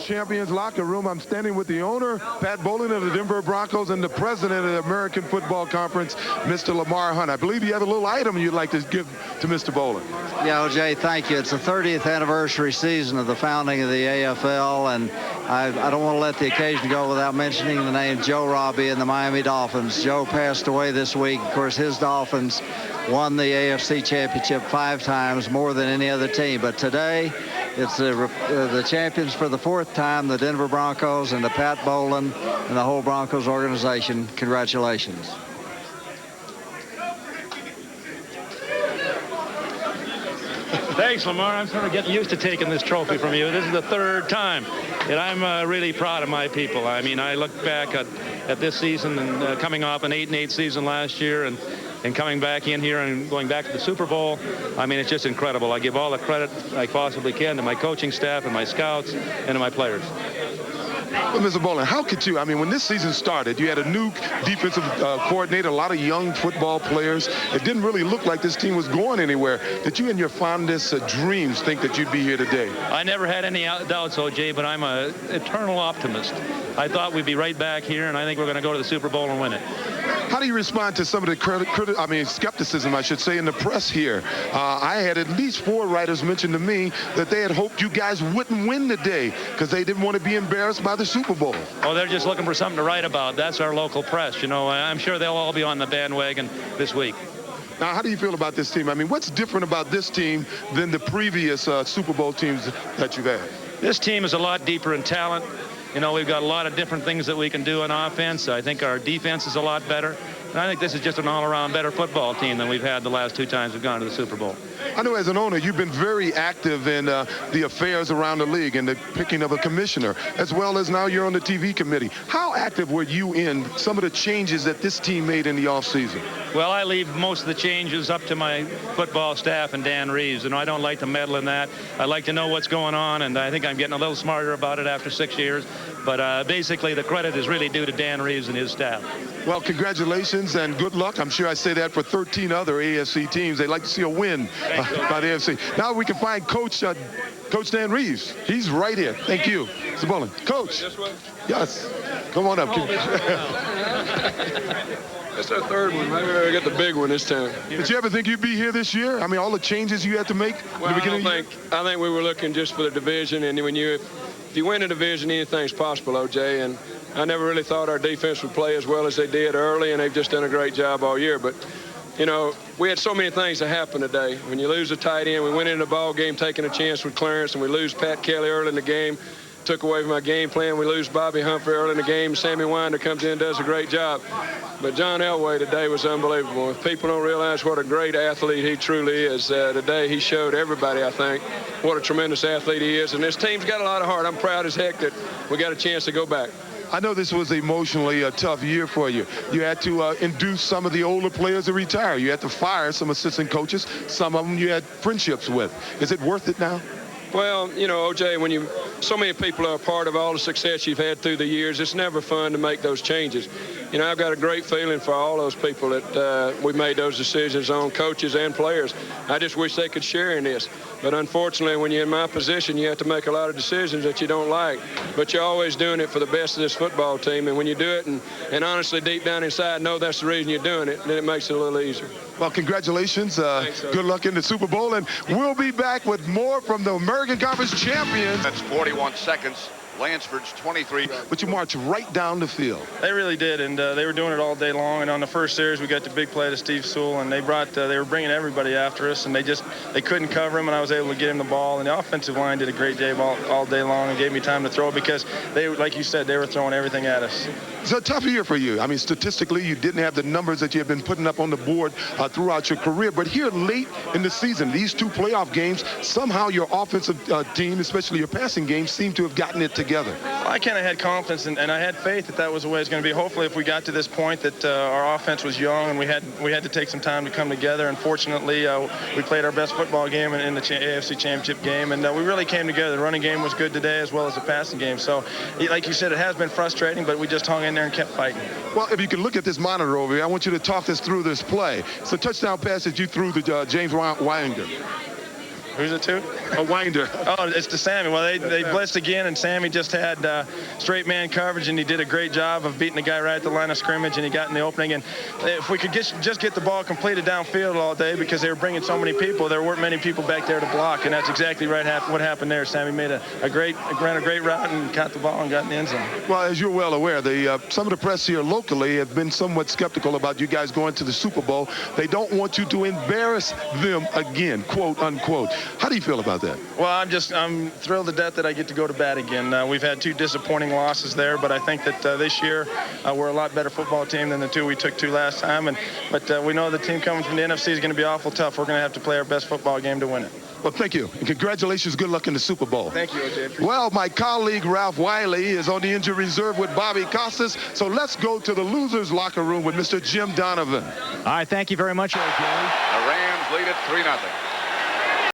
champions locker room. I'm standing with the owner, Pat Bowlen of the Denver Broncos, and the president of the American Football Conference, Mr. Lamar Hunt. I believe you have a little item you'd like to give to Mr. Bowlen. Yeah, O.J., thank you. It's the 30th anniversary season of the founding of the AFL, and I don't want to let the occasion go without mentioning the name Joe Robbie and the Miami Dolphins. Joe passed away this week. Of course, his Dolphins won the AFC Championship 5 times, more than any other team. But today, it's the champions for the 4th time, the Denver Broncos, and to Pat Bowlen and the whole Broncos organization, congratulations. Thanks, Lamar. I'm sort of getting used to taking this trophy from you. This is the 3rd time, and I'm really proud of my people. I mean, I look back at this season and coming off an 8-8 season last year and coming back in here and going back to the Super Bowl. I mean, it's just incredible. I give all the credit I possibly can to my coaching staff and my scouts and to my players. Well, Mr. Bowlen, how could you, I mean, when this season started, you had a new defensive coordinator, a lot of young football players. It didn't really look like this team was going anywhere. Did you in your fondest dreams think that you'd be here today? I never had any doubts, O.J., but I'm an eternal optimist. I thought we'd be right back here, and I think we're going to go to the Super Bowl and win it. How do you respond to some of the skepticism, I should say, in the press here? I had at least 4 writers mention to me that they had hoped you guys wouldn't win today because they didn't want to be embarrassed by the Super Bowl. Oh, they're just looking for something to write about. That's our local press. You know, I'm sure they'll all be on the bandwagon this week. Now, how do you feel about this team? I mean, what's different about this team than the previous Super Bowl teams that you've had? This team is a lot deeper in talent. You know, we've got a lot of different things that we can do on offense. I think our defense is a lot better. And I think this is just an all-around better football team than we've had the last 2 times we've gone to the Super Bowl. I know as an owner, you've been very active in the affairs around the league and the picking of a commissioner, as well as now you're on the TV committee. How active were you in some of the changes that this team made in the offseason? Well, I leave most of the changes up to my football staff and Dan Reeves, and I don't like to meddle in that. I like to know what's going on, and I think I'm getting a little smarter about it after 6 years. But basically, the credit is really due to Dan Reeves and his staff. Well, congratulations and good luck. I'm sure I say that for 13 other AFC teams. They'd like to see a win by the AFC. Now we can find Coach Dan Reeves. He's right here. Thank you, Mr. Bowlen. Coach. Yes. Come on up. That's our 3rd one. Maybe we'll get the big one this time. Did you ever think you'd be here this year? I mean, all the changes you had to make? Well, I think we were looking just for the division, and if you win a division, anything's possible, O.J., and I never really thought our defense would play as well as they did early, and they've just done a great job all year. But, you know, we had so many things that happened today. When you lose a tight end, we went into the ball game taking a chance with Clarence, and we lose Pat Kelly early in the game. Took away from my game plan. We lose Bobby Humphrey early in the game. Sammy Winder comes in and does a great job. But John Elway today was unbelievable. If people don't realize what a great athlete he truly is, today he showed everybody, I think, what a tremendous athlete he is. And this team's got a lot of heart. I'm proud as heck that we got a chance to go back. I know this was emotionally a tough year for you. You had to induce some of the older players to retire. You had to fire some assistant coaches. Some of them you had friendships with. Is it worth it now? Well, you know, O.J., when so many people are a part of all the success you've had through the years, it's never fun to make those changes. You know, I've got a great feeling for all those people that we made those decisions on, coaches and players. I just wish they could share in this. But unfortunately, when you're in my position, you have to make a lot of decisions that you don't like. But you're always doing it for the best of this football team. And when you do it and honestly deep down inside know that's the reason you're doing it, then it makes it a little easier. Well, congratulations. Thanks, good luck in the Super Bowl. And we'll be back with more from the American Conference champions. That's 41 seconds. Lansford's 23. But you marched right down the field. They really did, and they were doing it all day long. And on the first series, we got the big play to Steve Sewell, and they were bringing everybody after us, and they couldn't cover him, and I was able to get him the ball. And the offensive line did a great job all day long and gave me time to throw because they, like you said, they were throwing everything at us. It's a tough year for you. I mean, statistically, you didn't have the numbers that you have been putting up on the board throughout your career. But here late in the season, these 2 playoff games, somehow your offensive team, especially your passing game, seem to have gotten it together. Well, I kind of had confidence, and I had faith that was the way it's going to be. Hopefully, if we got to this point that our offense was young and we had to take some time to come together. Unfortunately, we played our best football game in the AFC Championship game, and we really came together. The running game was good today as well as the passing game. So, like you said, it has been frustrating, but we just hung in there and kept fighting. Well, if you can look at this monitor over here, I want you to talk us through this play. It's a touchdown pass that you threw to James Winder. Who's it to? A winder. Oh, it's to Sammy. Well, they blitzed again, and Sammy just had straight man coverage, and he did a great job of beating the guy right at the line of scrimmage, and he got in the opening. And if we could just get the ball completed downfield all day, because they were bringing so many people, there weren't many people back there to block, and that's exactly right what happened there. Sammy made a great route and caught the ball and got in the end zone. Well, as you're well aware, some of the press here locally have been somewhat skeptical about you guys going to the Super Bowl. They don't want you to embarrass them again, quote unquote. How do you feel about that? Well, I'm thrilled to death that I get to go to bat again. We've had 2 disappointing losses there, but I think that this year we're a lot better football team than the 2 we took to last time. But we know the team coming from the NFC is going to be awful tough. We're going to have to play our best football game to win it. Well, thank you. And congratulations. Good luck in the Super Bowl. Thank you, OJ. Well, my colleague Ralph Wiley is on the injury reserve with Bobby Costas. So let's go to the losers locker room with Mr. Jim Donovan. All right. Thank you very much, OJ. The Rams lead it 3-0.